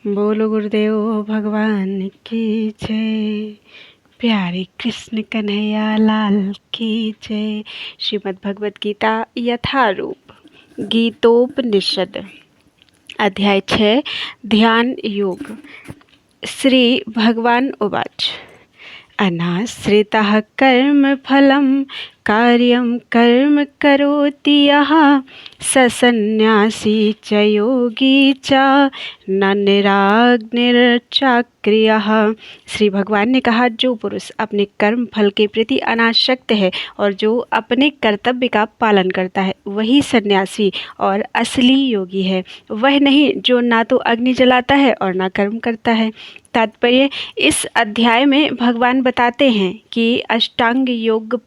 बोलो गुरुदेव भगवान की जय। प्यारे कृष्ण कन्हैया लाल की जय। श्रीमद् भगवत गीता यथारूप गीतोपनिषद अध्याय 6 ध्यान योग। श्री भगवान उवाच अनाश्रितः कर्म फलं कार्यं कर्म करोति यः स सन्न्यासी च योगी च न निराग्निर्चाक्रियः। श्री भगवान ने कहा, जो पुरुष अपने कर्म फल के प्रति अनासक्त है और जो अपने कर्तव्य का पालन करता है वही सन्यासी और असली योगी है। वह नहीं जो ना तो अग्नि जलाता है और ना कर्म करता है। तात्पर्य, इस अध्याय में भगवान बताते हैं कि अष्टांग योग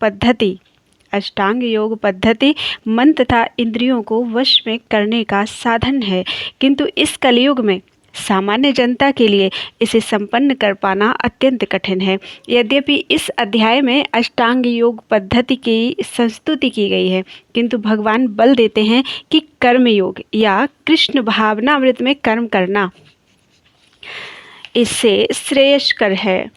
पद्धति मन तथा इंद्रियों को वश में करने का साधन है, किंतु इस कलयुग में सामान्य जनता के लिए इसे संपन्न कर पाना अत्यंत कठिन है। यद्यपि इस अध्याय में अष्टांग योग पद्धति की संस्तुति की गई है, किंतु भगवान बल देते हैं कि कर्म योग या कृष्ण भावनामृत में कर्म करना इससे श्रेयस्कर है।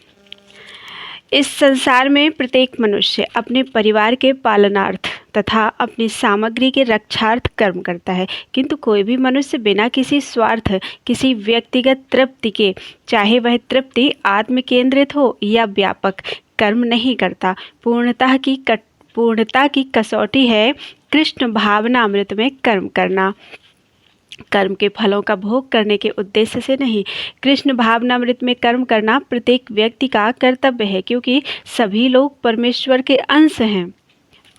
इस संसार में प्रत्येक मनुष्य अपने परिवार के पालनार्थ तथा अपनी सामग्री के रक्षार्थ कर्म करता है, किंतु कोई भी मनुष्य बिना किसी स्वार्थ, किसी व्यक्तिगत तृप्ति के, चाहे वह तृप्ति आत्म केंद्रित हो या व्यापक, कर्म नहीं करता। पूर्णता की कसौटी है कृष्ण भावनामृत में कर्म करना। कर्म के फलों का भोग करने के उद्देश्य से नहीं, कृष्ण भावनामृत में कर्म करना प्रत्येक व्यक्ति का कर्तव्य है, क्योंकि सभी लोग परमेश्वर के अंश हैं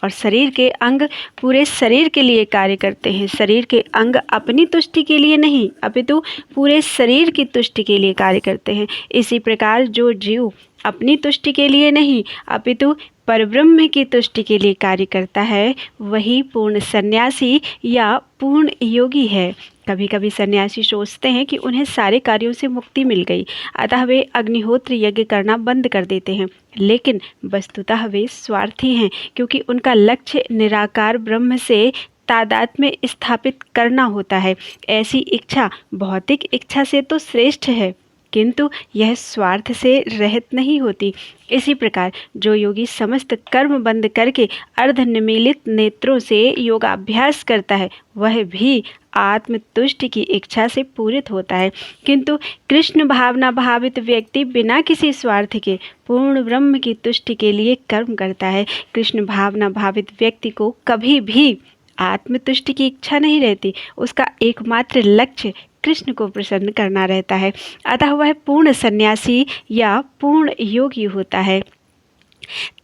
और शरीर के अंग पूरे शरीर के लिए कार्य करते हैं। शरीर के अंग अपनी तुष्टि के लिए नहीं अपितु पूरे शरीर की तुष्टि के लिए कार्य करते हैं। इसी प्रकार जो जीव अपनी तुष्टि के लिए नहीं अपितु परब्रह्म की तुष्टि के लिए कार्य करता है वही पूर्ण सन्यासी या पूर्ण योगी है। कभी कभी सन्यासी सोचते हैं कि उन्हें सारे कार्यों से मुक्ति मिल गई, अतः वे अग्निहोत्र यज्ञ करना बंद कर देते हैं, लेकिन वस्तुतः वे स्वार्थी हैं, क्योंकि उनका लक्ष्य निराकार ब्रह्म से तादात्म्य स्थापित करना होता है। ऐसी इच्छा भौतिक इच्छा से तो श्रेष्ठ है, किंतु यह स्वार्थ से रहित नहीं होती। इसी प्रकार जो योगी समस्त कर्म बंद करके अर्धनिमीलित नेत्रों से योगाभ्यास करता है वह भी आत्मतुष्टि की इच्छा से पूरित होता है, किंतु कृष्ण भावना भावित व्यक्ति बिना किसी स्वार्थ के पूर्ण ब्रह्म की तुष्टि के लिए कर्म करता है। कृष्ण भावना भावित व्यक्ति को कभी भी आत्मतुष्टि की इच्छा नहीं रहती, उसका एकमात्र लक्ष्य कृष्ण को प्रसन्न करना रहता है, अतः वह पूर्ण सन्यासी या पूर्ण योगी होता है।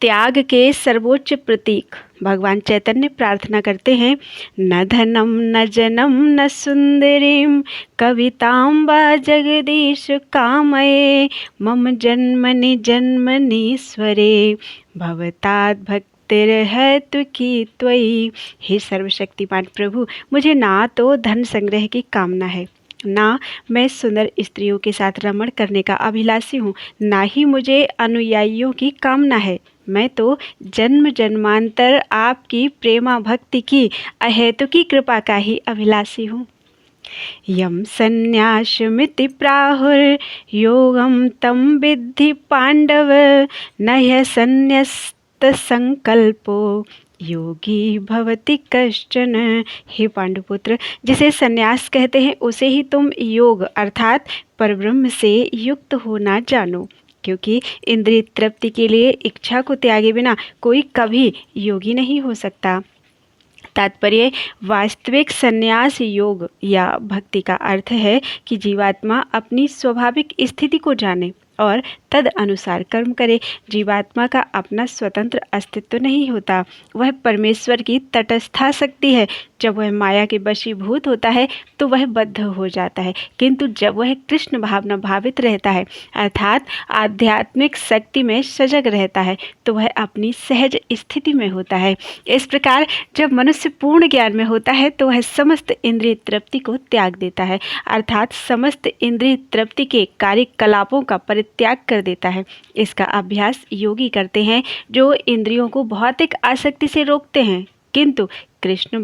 त्याग के सर्वोच्च प्रतीक भगवान चैतन्य प्रार्थना करते हैं, न धनम न जनम न सुंदरीम कवितां वा जगदीश कामये मम जन्मनि जन्मनीश्वरे भवताद् भक्तिर्हेतु की त्वयि। हे सर्वशक्तिमान प्रभु, मुझे ना तो धन संग्रह की कामना है, ना मैं सुंदर स्त्रियों के साथ रमण करने का अभिलाषी हूँ, ना ही मुझे अनुयायियों की कामना है। मैं तो जन्म जन्मांतर आपकी प्रेमा भक्ति की अहेतुकी कृपा का ही अभिलाषी हूँ। यम संन्यासमिति प्राहुर योगम तम विद्धि पांडव न ह्य संन्यस्त संकल्पो योगी भवति कश्चन। हे पांडुपुत्र, जिसे संन्यास कहते हैं उसे ही तुम योग अर्थात परब्रह्म से युक्त होना जानो, क्योंकि इंद्रिय तृप्ति के लिए इच्छा को त्यागे बिना कोई कभी योगी नहीं हो सकता। तात्पर्य, वास्तविक संन्यास योग या भक्ति का अर्थ है कि जीवात्मा अपनी स्वाभाविक स्थिति को जाने और तद अनुसार कर्म करे। जीवात्मा का अपना स्वतंत्र अस्तित्व नहीं होता, वह परमेश्वर की तटस्था शक्ति है। जब वह माया के वशीभूत होता है तो वह बद्ध हो जाता है, किंतु जब वह कृष्ण भावना भावित रहता है अर्थात आध्यात्मिक शक्ति में सजग रहता है तो वह अपनी सहज स्थिति में होता है। इस प्रकार जब मनुष्य पूर्ण ज्ञान में होता है तो वह समस्त इंद्रिय तृप्ति को त्याग देता है, अर्थात समस्त इंद्रिय तृप्ति के कार्यकलापों का परित्याग कर देता है। इसका अभ्यास योगी करते हैं जो इंद्रियों को भौतिक आसक्ति से रोकते हैं, किंतु कृष्ण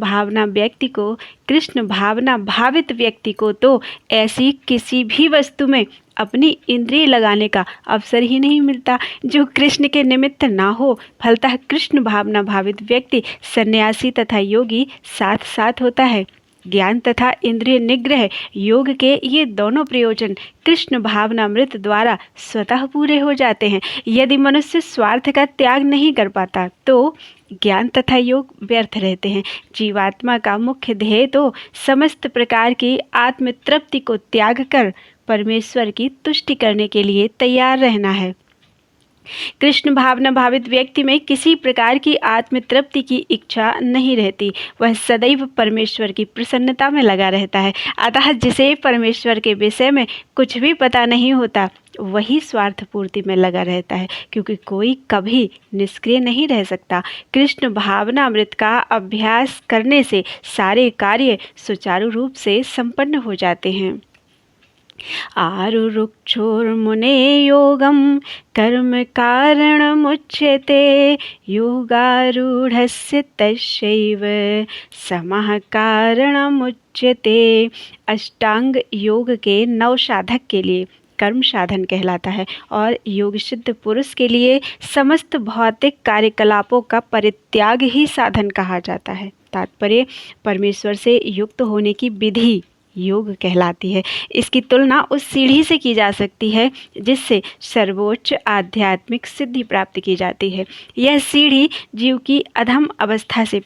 भावना भावित व्यक्ति को तो ऐसी किसी भी वस्तु में अपनी इंद्रिय लगाने का अवसर ही नहीं मिलता जो कृष्ण के निमित्त ना हो। फलतः कृष्ण भावना भावित व्यक्ति सन्यासी तथा योगी साथ साथ होता है। ज्ञान तथा इंद्रिय निग्रह योग के ये दोनों प्रयोजन कृष्ण भावनामृत द्वारा स्वतः पूरे हो जाते हैं। यदि मनुष्य स्वार्थ का त्याग नहीं कर पाता तो ज्ञान तथा योग व्यर्थ रहते हैं। जीवात्मा का मुख्य ध्येय तो समस्त प्रकार की आत्म तृप्ति को त्याग कर परमेश्वर की तुष्टि करने के लिए तैयार रहना है। कृष्ण भावना भावित व्यक्ति में किसी प्रकार की आत्म तृप्ति की इच्छा नहीं रहती। वह सदैव परमेश्वर की प्रसन्नता में लगा रहता है। अतः जिसे परमेश्वर के विषय में कुछ भी पता नहीं होता वही स्वार्थ पूर्ति में लगा रहता है, क्योंकि कोई कभी निष्क्रिय नहीं रह सकता। कृष्ण भावनामृत का अभ्यास करने से सारे कार्य सुचारू रूप से संपन्न हो जाते हैं। आरुरुक्षोर्मुने योगं कर्म कारणमुच्यते योगारूढ़स्य तस्यैव समः कारणमुच्यते। अष्टांग योग के 9 साधक के लिए कर्म साधन कहलाता है और योग सिद्ध पुरुष के लिए समस्त भौतिक कार्यकलापों का परित्याग ही साधन कहा जाता है। तात्पर्य परमेश्वर से युक्त होने की विधि योग कहलाती है। इसकी तुलना उस सीढ़ी से की जा सकती है जिससे सर्वोच्च आध्यात्मिक सिद्धि प्राप्त की जाती है। यह सीढ़ी जीव की अधम अवस्था से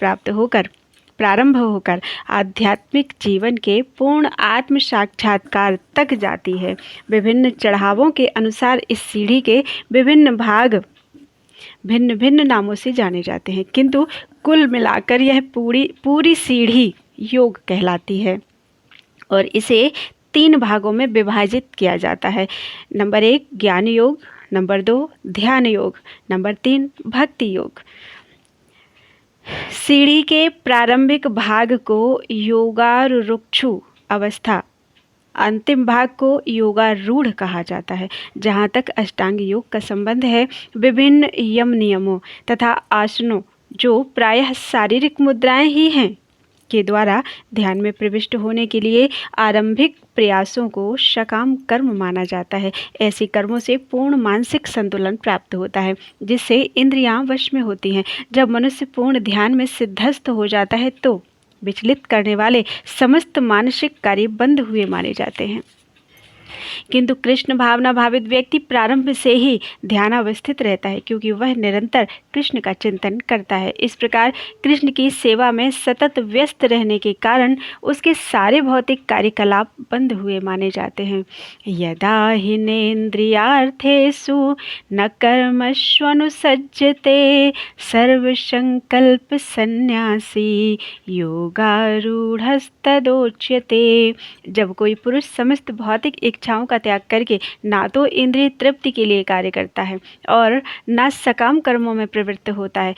प्रारंभ होकर आध्यात्मिक जीवन के पूर्ण आत्म साक्षात्कार तक जाती है। विभिन्न चढ़ावों के अनुसार इस सीढ़ी के विभिन्न भाग भिन्न भिन्न नामों से जाने जाते हैं, किंतु कुल मिलाकर यह पूरी सीढ़ी योग कहलाती है और इसे 3 भागों में विभाजित किया जाता है। नंबर 1 ज्ञान योग, नंबर 2 ध्यान योग, नंबर 3 भक्ति योग। सीढ़ी के प्रारंभिक भाग को योगारूढ़ अवस्था, अंतिम भाग को योगारूढ़ कहा जाता है। जहाँ तक अष्टांग योग का संबंध है, विभिन्न यम नियमों तथा आसनों जो प्रायः शारीरिक मुद्राएं ही हैं के द्वारा ध्यान में प्रविष्ट होने के लिए आरंभिक प्रयासों को सकाम कर्म माना जाता है। ऐसे कर्मों से पूर्ण मानसिक संतुलन प्राप्त होता है जिससे इंद्रियां वश में होती हैं। जब मनुष्य पूर्ण ध्यान में सिद्धस्थ हो जाता है तो विचलित करने वाले समस्त मानसिक कार्य बंद हुए माने जाते हैं। किंतु कृष्ण भावना भावित व्यक्ति प्रारंभ से ही ध्यानावस्थित रहता है, क्योंकि वह निरंतर कृष्ण का चिंतन करता है। इस प्रकार कृष्ण की सेवा में सतत व्यस्त रहने के कारण उसके सारे भौतिक कार्यकलाप बंद हुए माने जाते हैं। यदा हिनेन्द्रियार्थेषु न कर्मष्वनुसज्जते सर्वसंकल्प सन्यासी योगारूढ़स्तदोच्यते। जब कोई पुरुष समस्त भौतिक इच्छाओं का त्याग करके ना तो इंद्रिय तृप्ति के लिए कार्य करता है और ना सकाम कर्मों में प्रवृत्त होता है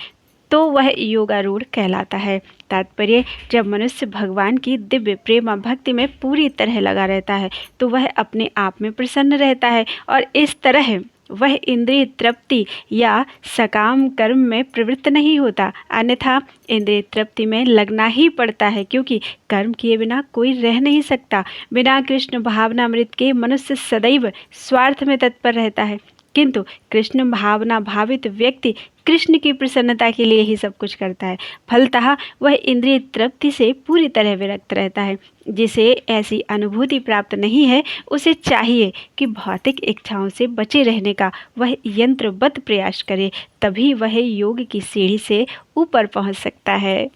तो वह योगारूढ़ कहलाता है। तात्पर्य जब मनुष्य भगवान की दिव्य प्रेम भक्ति में पूरी तरह लगा रहता है तो वह अपने आप में प्रसन्न रहता है और इस तरह वह इंद्रिय तृप्ति या सकाम कर्म में प्रवृत्त नहीं होता। अन्यथा इंद्रिय तृप्ति में लगना ही पड़ता है, क्योंकि कर्म किए बिना कोई रह नहीं सकता। बिना कृष्ण भावनामृत के मनुष्य सदैव स्वार्थ में तत्पर रहता है, किंतु कृष्ण भावना भावित व्यक्ति कृष्ण की प्रसन्नता के लिए ही सब कुछ करता है। फलतः वह इंद्रिय तृप्ति से पूरी तरह विरक्त रहता है। जिसे ऐसी अनुभूति प्राप्त नहीं है उसे चाहिए कि भौतिक इच्छाओं से बचे रहने का वह यंत्रवत प्रयास करे, तभी वह योग की सीढ़ी से ऊपर पहुंच सकता है।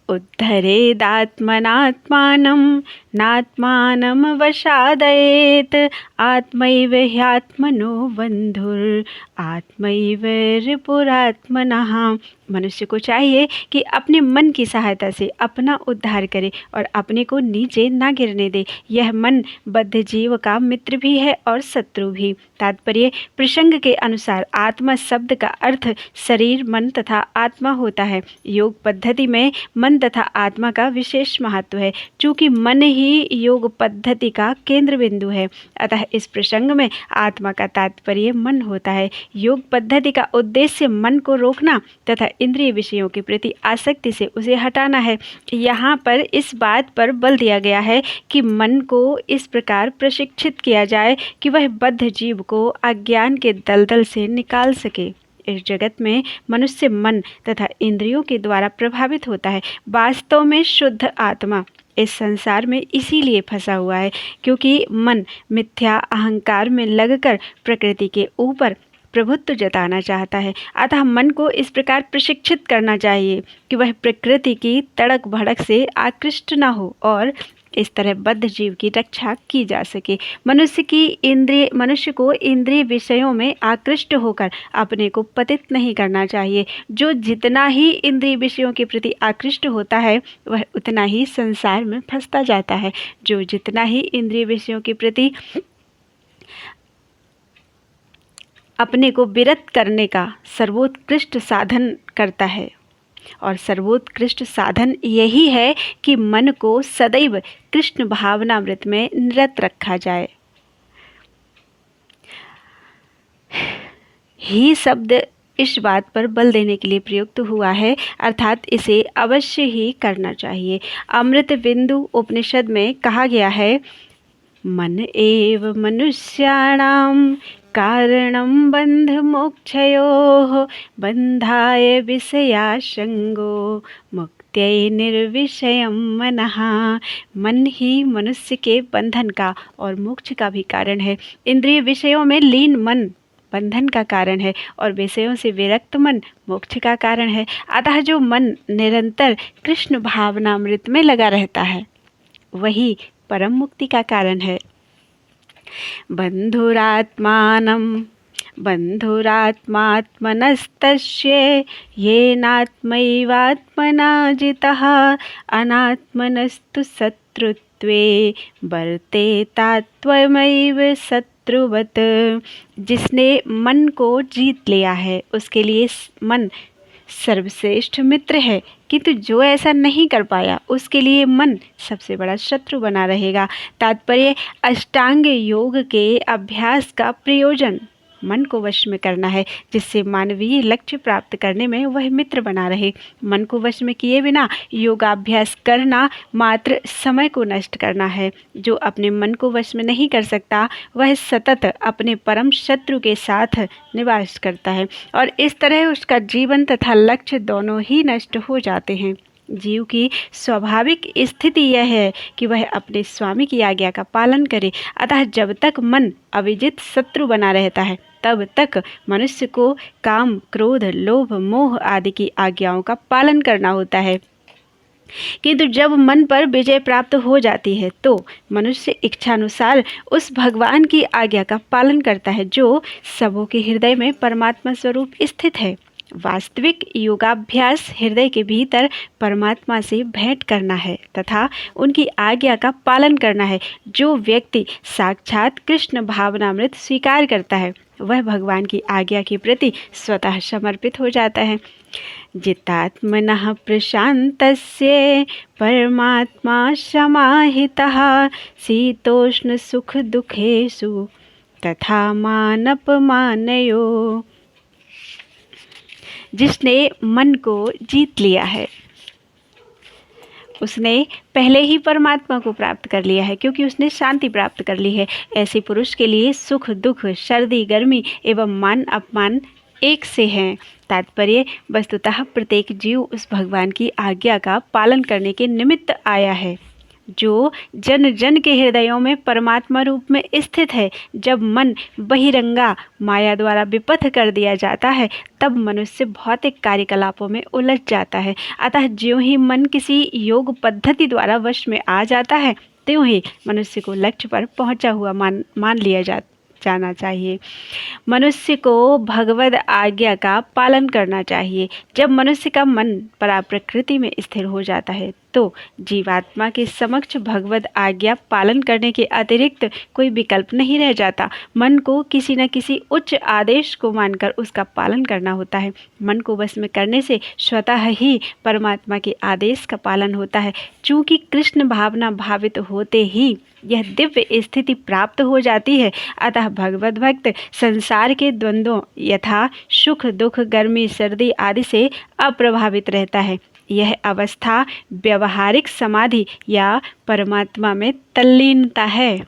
उद्धरेदात्मनात्मानं नात्मानं वशादयेत् आत्मैव ह्यात्मनो बन्धुर् आत्मैव रिपुरात्मनः। मनुष्य को चाहिए कि अपने मन की सहायता से अपना उद्धार करे और अपने को नीचे ना गिरने दे। यह मन बद्ध जीव का मित्र भी है और शत्रु भी। तात्पर्य प्रसंग के अनुसार आत्मा शब्द का अर्थ शरीर, मन तथा आत्मा होता है। योग पद्धति में मन तथा आत्मा का विशेष महत्व है, चूँकि मन ही योग पद्धति का केंद्र बिंदु है। अतः इस प्रसंग में आत्मा का तात्पर्य मन होता है। योग पद्धति का उद्देश्य मन को रोकना तथा इंद्रिय विषयों के प्रति आसक्ति से उसे हटाना है। यहाँ पर इस बात पर बल दिया गया है कि मन को इस प्रकार प्रशिक्षित किया जाए कि वह बद्ध जीव को अज्ञान के दलदल से निकाल सके। इस जगत में मनुष्य मन तथा इंद्रियों के द्वारा प्रभावित होता है। वास्तव में शुद्ध आत्मा इस संसार में इसीलिए फंसा हुआ है क्योंकि मन मिथ्या अहंकार में लगकर प्रकृति के ऊपर प्रभुत्व जताना चाहता है। अतः मन को इस प्रकार प्रशिक्षित करना चाहिए कि वह प्रकृति की तड़क भड़क से आकृष्ट न हो और इस तरह बद्ध जीव की रक्षा की जा सके। मनुष्य को इंद्रिय विषयों में आकृष्ट होकर अपने को पतित नहीं करना चाहिए। जो जितना ही इंद्रिय विषयों के प्रति आकृष्ट होता है वह उतना ही संसार में फंसता जाता है। जो जितना ही इंद्रिय विषयों के प्रति अपने को विरत करने का सर्वोत्कृष्ट साधन करता है और सर्वोत्कृष्ट साधन यही है कि मन को सदैव कृष्ण भावनामृत में निरत रखा जाए। ही शब्द इस बात पर बल देने के लिए प्रयुक्त हुआ है, अर्थात इसे अवश्य ही करना चाहिए। अमृत बिंदु उपनिषद में कहा गया है, मन एव मनुष्याणां कारणं बंध मोक्षयोः बंधाय विषयासंगो मुक्त्यै निर्विषयं मनः। मन ही मनुष्य के बंधन का और मोक्ष का भी कारण है। इंद्रिय विषयों में लीन मन बंधन का कारण है और विषयों से विरक्त मन मोक्ष का कारण है। अतः जो मन निरंतर कृष्ण भावनामृत में लगा रहता है वही परम मुक्ति का कारण है। बंधुरात्मात्मनस्तस्य येनात्मैवात्मना जितः अनात्मनस्तु शत्रुत्वे वर्तेतात्वमैव शत्रुवत्। जिसने मन को जीत लिया है उसके लिए मन सर्वश्रेष्ठ मित्र है, किंतु जो ऐसा नहीं कर पाया उसके लिए मन सबसे बड़ा शत्रु बना रहेगा। तात्पर्य, अष्टांग योग के अभ्यास का प्रयोजन मन को वश में करना है जिससे मानवीय लक्ष्य प्राप्त करने में वह मित्र बना रहे। मन को वश में किए बिना योगाभ्यास करना मात्र समय को नष्ट करना है। जो अपने मन को वश में नहीं कर सकता वह सतत अपने परम शत्रु के साथ निवास करता है और इस तरह उसका जीवन तथा लक्ष्य दोनों ही नष्ट हो जाते हैं। जीव की स्वाभाविक स्थिति यह है कि वह अपने स्वामी की आज्ञा का पालन करे। अतः जब तक मन अविजित शत्रु बना रहता है तब तक मनुष्य को काम, क्रोध, लोभ, मोह आदि की आज्ञाओं का पालन करना होता है। किंतु जब मन पर विजय प्राप्त हो जाती है तो मनुष्य इच्छानुसार उस भगवान की आज्ञा का पालन करता है जो सबों के हृदय में परमात्मा स्वरूप स्थित है। वास्तविक योगाभ्यास हृदय के भीतर परमात्मा से भेंट करना है तथा उनकी आज्ञा का पालन करना है। जो व्यक्ति साक्षात कृष्ण भावनामृत स्वीकार करता है वह भगवान की आज्ञा के प्रति स्वतः समर्पित हो जाता है। जितात्मनः प्रशान्तस्य परमात्मा समाहितः शीतोष्ण सुख दुखेषु तथा मानपमानयो। जिसने मन को जीत लिया है उसने पहले ही परमात्मा को प्राप्त कर लिया है क्योंकि उसने शांति प्राप्त कर ली है। ऐसे पुरुष के लिए सुख दुख, सर्दी गर्मी एवं मान अपमान एक से हैं। तात्पर्य, वस्तुतः प्रत्येक जीव उस भगवान की आज्ञा का पालन करने के निमित्त आया है जो जन जन के हृदयों में परमात्मा रूप में स्थित है। जब मन बहिरंगा माया द्वारा विपथ कर दिया जाता है तब मनुष्य भौतिक कार्यकलापों में उलझ जाता है। अतः ज्यों ही मन किसी योग पद्धति द्वारा वश में आ जाता है त्यों ही मनुष्य को लक्ष्य पर पहुंचा हुआ मान लिया जाना चाहिए। मनुष्य को भगवद आज्ञा का पालन करना चाहिए। जब मनुष्य का मन पराप्रकृति में स्थिर हो जाता है तो जीवात्मा के समक्ष भगवद आज्ञा पालन करने के अतिरिक्त कोई विकल्प नहीं रह जाता। मन को किसी न किसी उच्च आदेश को मानकर उसका पालन करना होता है। मन को वश में करने से स्वतः ही परमात्मा के आदेश का पालन होता है। चूँकि कृष्ण भावना भावित होते ही यह दिव्य स्थिति प्राप्त हो जाती है, अतः भगवत भक्त संसार के द्वंद्वों यथा सुख दुख गर्मी सर्दी आदि से अप्रभावित रहता है। यह अवस्था व्यवहारिक समाधि या परमात्मा में तल्लीनता है।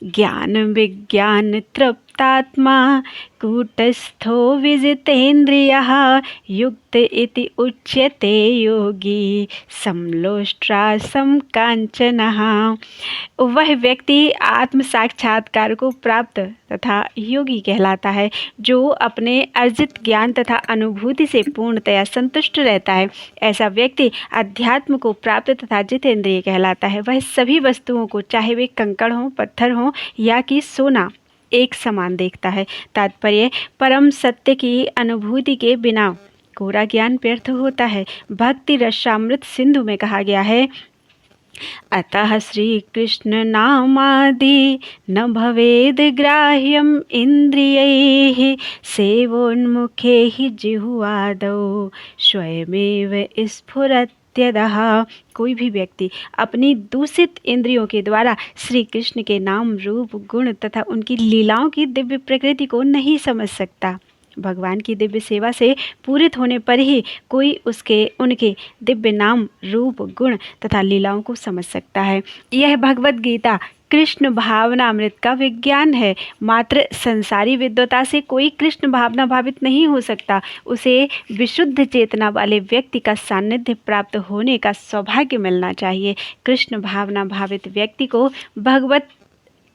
ज्ञान विज्ञान तृप्तात्मा कूटस्थो विजितेन्द्रियः युक्त इति उच्यते योगी समलोष्ट्रासम कांचनः। वह व्यक्ति आत्म साक्षात्कार को प्राप्त तथा योगी कहलाता है, जो अपने अर्जित ज्ञान तथा अनुभूति से पूर्णतया संतुष्ट रहता है। ऐसा व्यक्ति अध्यात्म को प्राप्त तथा जितेंद्रिय कहलाता है। वह सभी वस्तुओं को, चाहे वे कंकड़ हों, पत्थर हों या कि सोना, एक समान देखता है। तात्पर्य, परम सत्य की अनुभूति के बिना कोरा ज्ञान व्यर्थ होता है। भक्ति रसामृत सिंधु में कहा गया है, अतः श्री कृष्ण नामादि न भवेद ग्राह्यम इंद्रियैः सेवोन्मुखे ही जिह्वादौ स्वयमेव स्फुरत्यदः। कोई भी व्यक्ति अपनी दूषित इंद्रियों के द्वारा श्री कृष्ण के नाम रूप गुण तथा उनकी लीलाओं की दिव्य प्रकृति को नहीं समझ सकता। भगवान की दिव्य सेवा से पूरित होने पर ही कोई उनके दिव्य नाम रूप गुण तथा लीलाओं को समझ सकता है। यह भगवत गीता कृष्ण भावना अमृत का विज्ञान है। मात्र संसारी विद्वता से कोई कृष्ण भावना भावित नहीं हो सकता। उसे विशुद्ध चेतना वाले व्यक्ति का सानिध्य प्राप्त होने का सौभाग्य मिलना चाहिए। कृष्ण भावना भावित व्यक्ति को भगवत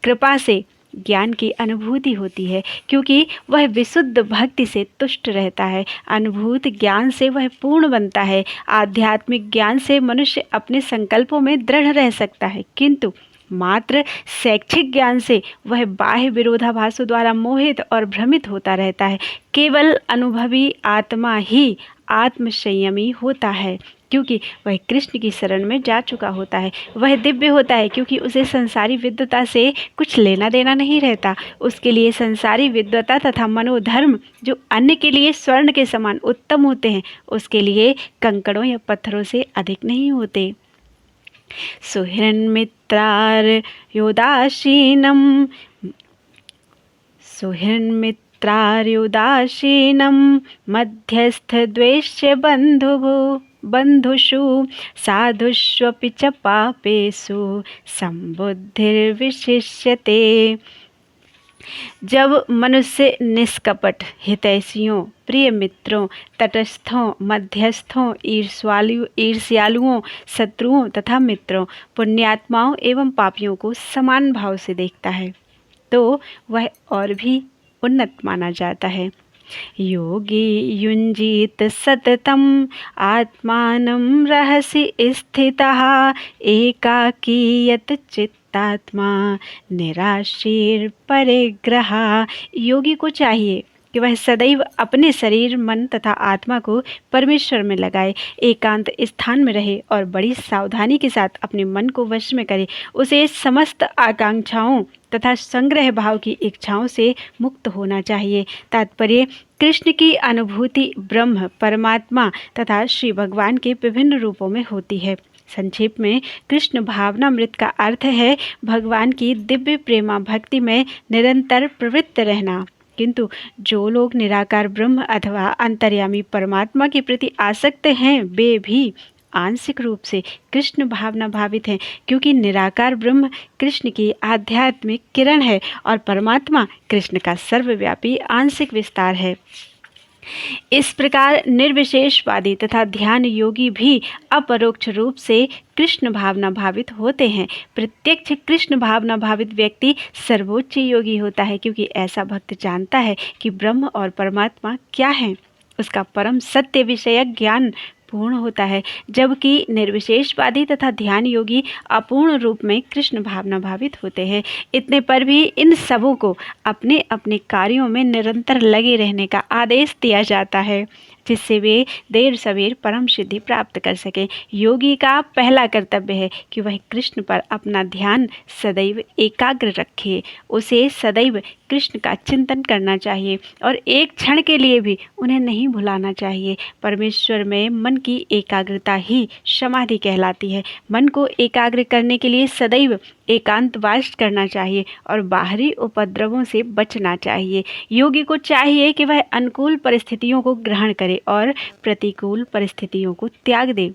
कृपा से ज्ञान की अनुभूति होती है, क्योंकि वह विशुद्ध भक्ति से तुष्ट रहता है। अनुभूत ज्ञान से वह पूर्ण बनता है। आध्यात्मिक ज्ञान से मनुष्य अपने संकल्पों में दृढ़ रह सकता है, किंतु मात्र शैक्षिक ज्ञान से वह बाह्य विरोधाभासों द्वारा मोहित और भ्रमित होता रहता है। केवल अनुभवी आत्मा ही आत्मसंयमी होता है, क्योंकि वह कृष्ण की शरण में जा चुका होता है। वह दिव्य होता है, क्योंकि उसे संसारी विद्वता से कुछ लेना देना नहीं रहता। उसके लिए संसारी विद्वता तथा मनोधर्म जो अन्य के लिए स्वर्ण के समान उत्तम होते हैं, उसके लिए कंकड़ों या पत्थरों से अधिक नहीं होते। सुहृन्मित्रार्युदासीनं मध्यस्थ द्वेष्य बंधुषु साधुष्वपि च पापेषु संबुद्धिर्विशिष्यते। जब मनुष्य निष्कपट हितैषियों, प्रिय मित्रों, तटस्थों, मध्यस्थों, ईर्ष्यालुओं, शत्रुओं तथा मित्रों, पुण्यात्माओं एवं पापियों को समान भाव से देखता है, तो वह और भी उन्नत माना जाता है। योगी युञ्जीत सततम आत्मानं रहसि स्थितः एकाकी यत चित्तात्मा निराशीर परिग्रह। योगी को चाहिए कि वह सदैव अपने शरीर, मन तथा आत्मा को परमेश्वर में लगाए, एकांत स्थान में रहे और बड़ी सावधानी के साथ अपने मन को वश में करे। उसे समस्त आकांक्षाओं तथा संग्रह भाव की इच्छाओं से मुक्त होना चाहिए। तात्पर्य, कृष्ण की अनुभूति ब्रह्म, परमात्मा तथा श्री भगवान के विभिन्न रूपों में होती है। संक्षेप में, कृष्ण भावनामृत का अर्थ है भगवान की दिव्य प्रेमा भक्ति में निरंतर प्रवृत्त रहना। किंतु जो लोग निराकार ब्रह्म अथवा अंतर्यामी परमात्मा के प्रति आसक्त हैं, वे भी आंशिक रूप से कृष्ण भावना भावित हैं, क्योंकि निराकार ब्रह्म कृष्ण की आध्यात्मिक किरण है और परमात्मा कृष्ण का सर्वव्यापी आंशिक विस्तार है। इस प्रकार निर्विशेषवादी तथा ध्यान योगी भी अपरोक्ष रूप से कृष्ण भावना भावित होते हैं। प्रत्यक्ष कृष्ण भावना भावित व्यक्ति सर्वोच्च योगी होता है, क्योंकि ऐसा भक्त जानता है कि ब्रह्म और परमात्मा क्या है। उसका परम सत्य विषयक ज्ञान पूर्ण होता है, जबकि निर्विशेषवादी तथा ध्यान योगी अपूर्ण रूप में कृष्ण भावना भावित होते हैं। इतने पर भी इन सबों को अपने अपने कार्यों में निरंतर लगे रहने का आदेश दिया जाता है। जिससे वे देर सवेर परम सिद्धि प्राप्त कर सके। योगी का पहला कर्तव्य है कि वह कृष्ण पर अपना ध्यान सदैव एकाग्र रखे। उसे सदैव कृष्ण का चिंतन करना चाहिए और एक क्षण के लिए भी उन्हें नहीं भुलाना चाहिए। परमेश्वर में मन की एकाग्रता ही समाधि कहलाती है। मन को एकाग्र करने के लिए सदैव एकांतवास करना चाहिए और बाहरी उपद्रवों से बचना चाहिए। योगी को चाहिए कि वह अनुकूल परिस्थितियों को ग्रहण करे और प्रतिकूल परिस्थितियों को त्याग दे,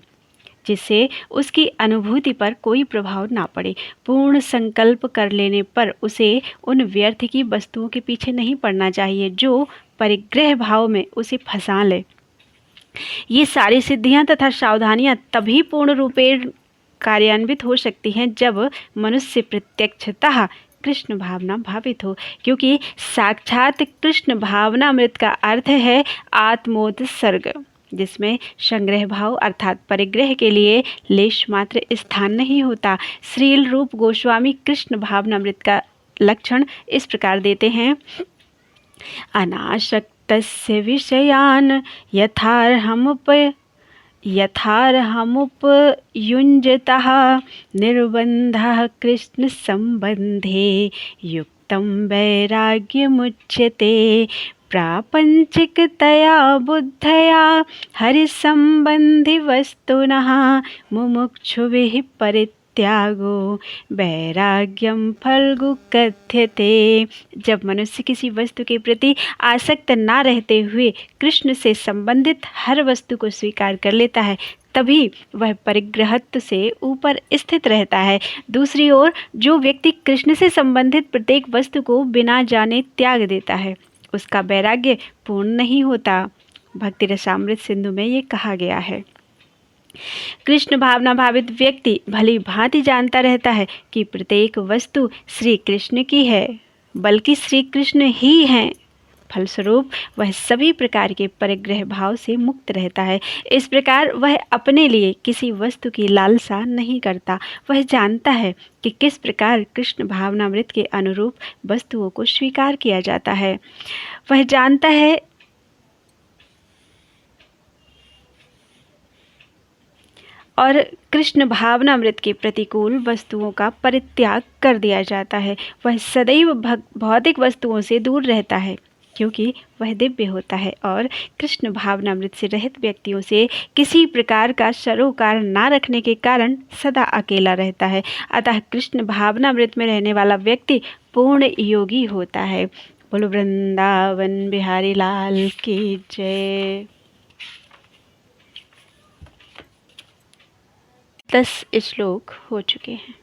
जिससे उसकी अनुभूति पर कोई प्रभाव ना पड़े। पूर्ण संकल्प कर लेने पर उसे उन व्यर्थ की वस्तुओं के पीछे नहीं पड़ना चाहिए जो परिग्रह भाव में उसे फंसा ले। ये सारी सिद्धियां तथा सावधानियां तभी पूर्ण रूपेण कार्यान्वित हो सकती हैं जब मनुष्य प्रत्यक्षतः कृष्ण भावना भावित हो, क्योंकि साक्षात कृष्ण भावनामृत का अर्थ है आत्मोत्सर्ग, जिसमें संग्रह भाव अर्थात परिग्रह के लिए लेश मात्र स्थान नहीं होता। श्रील रूप गोस्वामी कृष्ण भावनामृत का लक्षण इस प्रकार देते हैं। अनासक्तस्य विषयान् यथार्हमुपयुञ्जतः निर्बन्धः कृष्ण संबंधे युक्तं वैराग्यमुच्यते। प्रापंचिकतया बुद्धया हरिसंबंधी वस्तुनः मुमुक्षुभिः परित्यागो वैराग्यम फल्गु कथ्यते। जब मनुष्य किसी वस्तु के प्रति आसक्त ना रहते हुए कृष्ण से संबंधित हर वस्तु को स्वीकार कर लेता है, तभी वह परिग्रहत्व से ऊपर स्थित रहता है। दूसरी ओर जो व्यक्ति कृष्ण से संबंधित प्रत्येक वस्तु को बिना जाने त्याग देता है, उसका वैराग्य पूर्ण नहीं होता। भक्ति रसामृत सिंधु में ये कहा गया है। कृष्ण भावना भावित व्यक्ति भली भांति जानता रहता है कि प्रत्येक वस्तु श्री कृष्ण की है, बल्कि श्री कृष्ण ही हैं। फलस्वरूप वह सभी प्रकार के परिग्रह भाव से मुक्त रहता है। इस प्रकार वह अपने लिए किसी वस्तु की लालसा नहीं करता। वह जानता है कि किस प्रकार कृष्ण भावनामृत के अनुरूप वस्तुओं को स्वीकार किया जाता है। वह जानता है और कृष्ण भावनामृत के प्रतिकूल वस्तुओं का परित्याग कर दिया जाता है। वह सदैव भौतिक वस्तुओं से दूर रहता है, क्योंकि वह दिव्य होता है और कृष्ण भावनामृत से रहित व्यक्तियों से किसी प्रकार का सरोकार ना रखने के कारण सदा अकेला रहता है। अतः कृष्ण भावनामृत में रहने वाला व्यक्ति पूर्ण योगी होता है। बोलो वृंदावन बिहारी लाल की जय। 10 श्लोक हो चुके हैं।